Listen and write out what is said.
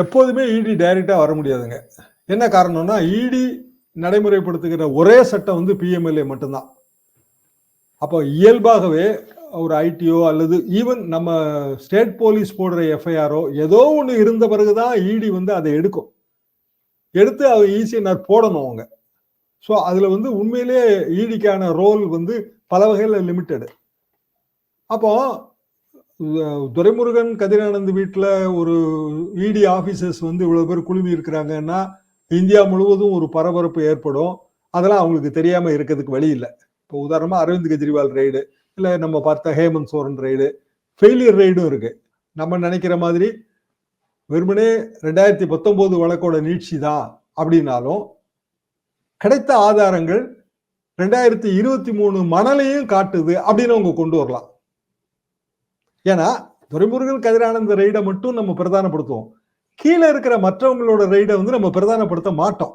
எப்போதுமே இடி டைரக்டா வர முடியாதுங்க. என்ன காரணம்னா, இடி நடைமுறைப்படுத்துகிற ஒரே சட்டம் வந்து பிஎம்எல்ஏ மட்டும்தான். அப்போ இயல்பாகவே ஒரு ஐடிஓ அல்லது ஈவன் நம்ம ஸ்டேட் போலீஸ் போடுற எஃப்ஐஆரோ ஏதோ ஒன்று இருந்த பிறகுதான் இடி வந்து அதை எடுக்கும். எடுத்து அவங்க ஈஸியாக போடணும் அவங்க. ஸோ அதுல வந்து உண்மையிலேயே இடிக்கான ரோல் வந்து பல வகையில் லிமிட்டெடு. அப்போ துரைமுருகன் கதிரானந்த் வீட்டில் ஒரு இடி ஆபீசர்ஸ் வந்து இவ்வளவு பேர் குழுமி இருக்கிறாங்கன்னா இந்தியா முழுவதும் ஒரு பரபரப்பு ஏற்படும். அதெல்லாம் அவங்களுக்கு தெரியாம இருக்கிறதுக்கு வழி இல்லை. இப்போ உதாரணமா அரவிந்த் கெஜ்ரிவால் ரைடு, இல்லை நம்ம பார்த்த ஹேமந்த் சோரன் ரைடு, ஃபெயிலியர் ரைடும் இருக்கு. நம்ம நினைக்கிற மாதிரி வெறுமனே 2019 வழக்கோட நீட்சி தான் அப்படின்னாலும் கிடைத்த ஆதாரங்கள் 2023 மணலையும் காட்டுது அப்படின்னு அவங்க கொண்டு வரலாம். ஏன்னா துரைமுருகன் கதிரானந்த ரைடை மட்டும் நம்ம பிரதானப்படுத்துவோம், கீழே இருக்கிற மற்றவங்களோட ரைடை வந்து நம்ம பிரதானப்படுத்த மாட்டோம்.